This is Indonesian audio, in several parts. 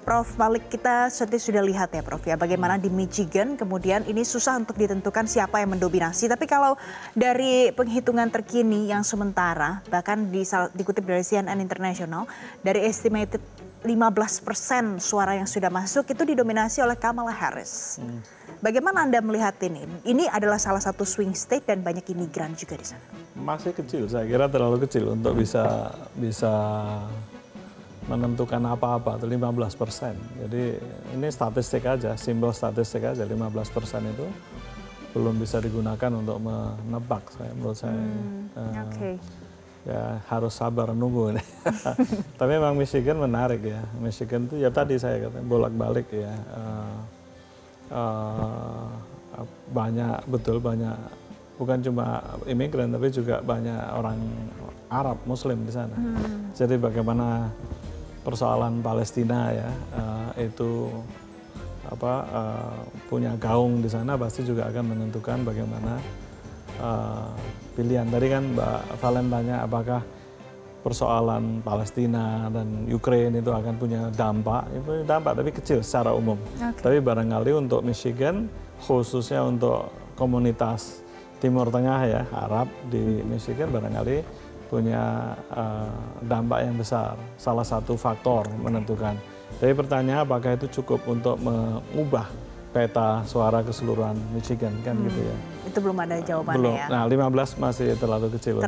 Prof Malik, kita sudah lihat ya Prof ya, bagaimana di Michigan kemudian ini susah untuk ditentukan siapa yang mendominasi. Tapi kalau dari penghitungan terkini yang sementara, bahkan dikutip dari CNN International, dari estimated 15% suara yang sudah masuk itu didominasi oleh Kamala Harris. Bagaimana Anda melihat ini? Ini adalah salah satu swing state dan banyak imigran juga di sana. Masih kecil, saya kira terlalu kecil untuk bisa menentukan apa-apa, itu 15%. Jadi ini statistik aja, simbol statistik aja, 15% itu belum bisa digunakan untuk menebak, menurut saya. Ya harus sabar nunggu. Tapi memang Michigan menarik ya. Michigan itu ya tadi saya katakan bolak-balik ya. Banyak, betul banyak, bukan cuma imigran tapi juga banyak orang Arab Muslim di sana. Jadi bagaimana persoalan Palestina ya itu punya gaung di sana pasti juga akan menentukan bagaimana pilihan. Tadi kan Mbak Valen tanya apakah persoalan Palestina dan Ukraina itu akan punya dampak. Ya, punya dampak tapi kecil secara umum. Tapi barangkali untuk Michigan, khususnya untuk komunitas Timur Tengah ya, Arab di Michigan barangkali punya dampak yang besar. Salah satu faktor menentukan. Tapi pertanyaan apakah itu cukup untuk mengubah peta suara keseluruhan Michigan kan gitu ya. Itu belum ada jawabannya belum. ya. Nah 15 masih terlalu kecil.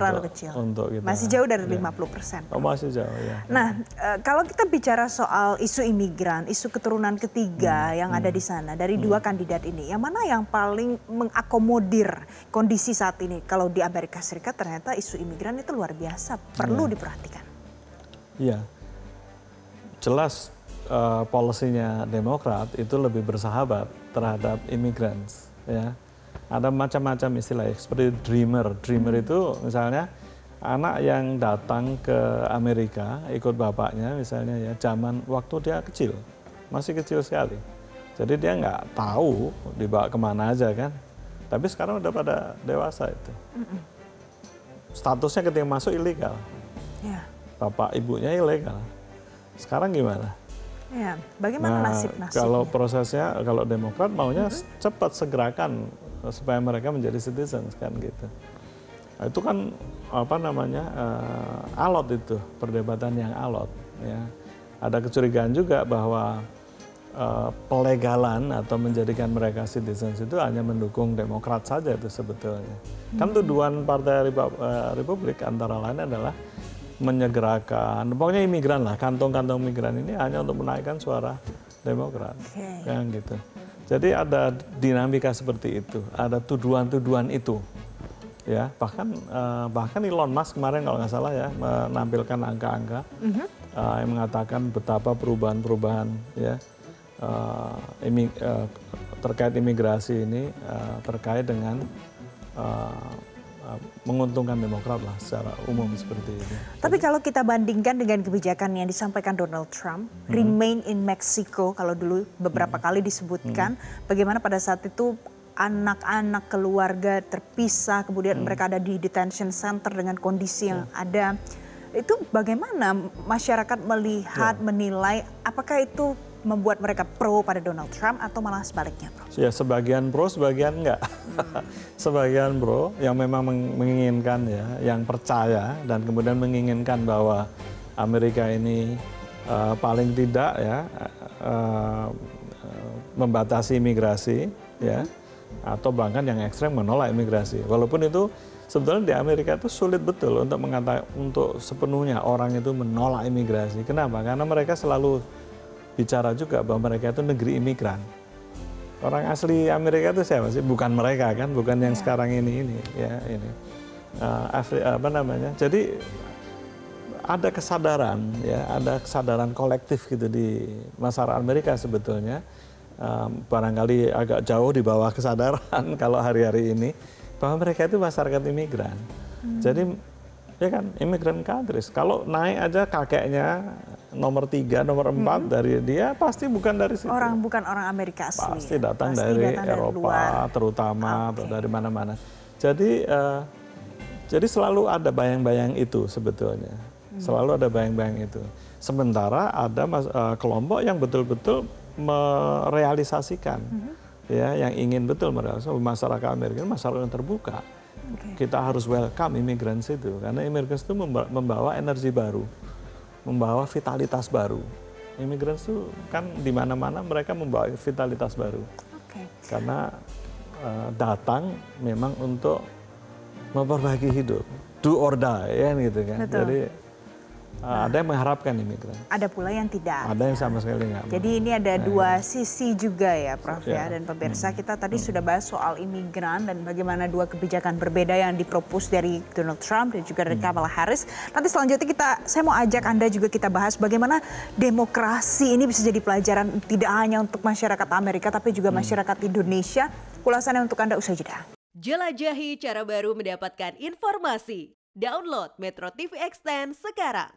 Untuk kita. Masih jauh dari 50%. Oh masih jauh ya. Nah kalau kita bicara soal isu imigran, isu keturunan ketiga yang ada di sana dari dua kandidat ini, yang mana yang paling mengakomodir kondisi saat ini? Kalau di Amerika Serikat ternyata isu imigran itu luar biasa, perlu diperhatikan. Iya, jelas. Polisinya Demokrat itu lebih bersahabat terhadap imigran, ya. Ada macam-macam istilah, seperti dreamer. Dreamer itu misalnya anak yang datang ke Amerika ikut bapaknya, misalnya ya, zaman waktu dia kecil, masih kecil sekali. Jadi dia nggak tahu dibawa kemana aja kan. Tapi sekarang udah pada dewasa itu. Statusnya ketika masuk ilegal, bapak ibunya ilegal. Sekarang gimana? Ya, bagaimana nasibnya? Kalau prosesnya, kalau Demokrat maunya cepat segerakan supaya mereka menjadi citizen kan gitu. Nah, itu kan apa namanya alot itu, perdebatan yang alot. Ya. Ada kecurigaan juga bahwa pelegalan atau menjadikan mereka citizen itu hanya mendukung Demokrat saja itu sebetulnya. Kan tuduhan Partai Republik antara lain adalah menyegerakan, pokoknya imigran lah, kantong-kantong migran ini hanya untuk menaikkan suara Demokrat, yang gitu. Jadi ada dinamika seperti itu, ada tuduhan-tuduhan itu, ya. Bahkan Elon Musk kemarin kalau nggak salah ya menampilkan angka-angka yang mengatakan betapa perubahan-perubahan ya terkait imigrasi ini terkait dengan menguntungkan Demokrat lah secara umum seperti itu. Tapi kalau kita bandingkan dengan kebijakan yang disampaikan Donald Trump, remain in Mexico, kalau dulu beberapa kali disebutkan, bagaimana pada saat itu anak-anak keluarga terpisah, kemudian mereka ada di detention center dengan kondisi yang ada. Itu bagaimana masyarakat melihat, menilai, apakah itu membuat mereka pro pada Donald Trump atau malah sebaliknya, Bro? Ya, sebagian pro, sebagian enggak. Sebagian pro yang memang menginginkan ya, yang percaya dan kemudian menginginkan bahwa Amerika ini paling tidak ya membatasi imigrasi ya, atau bahkan yang ekstrem menolak imigrasi. Walaupun itu sebetulnya di Amerika itu sulit betul untuk mengatakan untuk sepenuhnya orang itu menolak imigrasi. Kenapa? Karena mereka selalu bicara juga bahwa mereka itu negeri imigran. Orang asli Amerika itu siapa sih? Bukan mereka kan, bukan yang sekarang ini ya ini. Apa namanya? Jadi ada kesadaran ya, ada kesadaran kolektif gitu di masyarakat Amerika sebetulnya. Barangkali agak jauh di bawah kesadaran kalau hari-hari ini bahwa mereka itu masyarakat imigran. Jadi ya kan, immigrant countries. Kalau naik aja kakeknya nomor 3, nomor 4 dari dia pasti bukan dari situ. Bukan orang Amerika asli. Pasti datang dari Eropa terutama atau dari mana-mana. Jadi selalu ada bayang-bayang itu sebetulnya. Selalu ada bayang-bayang itu. Sementara ada kelompok yang betul-betul merealisasikan, ya, yang ingin betul merealisasikan masyarakat Amerika, masyarakat yang terbuka. Kita harus welcome immigrants itu, karena immigrants itu membawa energi baru, membawa vitalitas baru. Imigran itu kan di mana-mana mereka membawa vitalitas baru. Karena datang memang untuk memperbaiki hidup, do or die, ya gitu kan. Betul. Jadi ada yang mengharapkan imigran. Ada pula yang tidak. Ada yang sama sekali nggak. Jadi ini ada dua sisi juga ya Prof ya. Dan pemirsa, kita tadi sudah bahas soal imigran dan bagaimana dua kebijakan berbeda yang dipropos dari Donald Trump dan juga dari Kamala Harris. Nanti selanjutnya saya mau ajak Anda juga kita bahas bagaimana demokrasi ini bisa jadi pelajaran tidak hanya untuk masyarakat Amerika tapi juga masyarakat Indonesia. Ulasannya untuk Anda usai jeda. Jelajahi cara baru mendapatkan informasi. Download Metro TV Extend sekarang.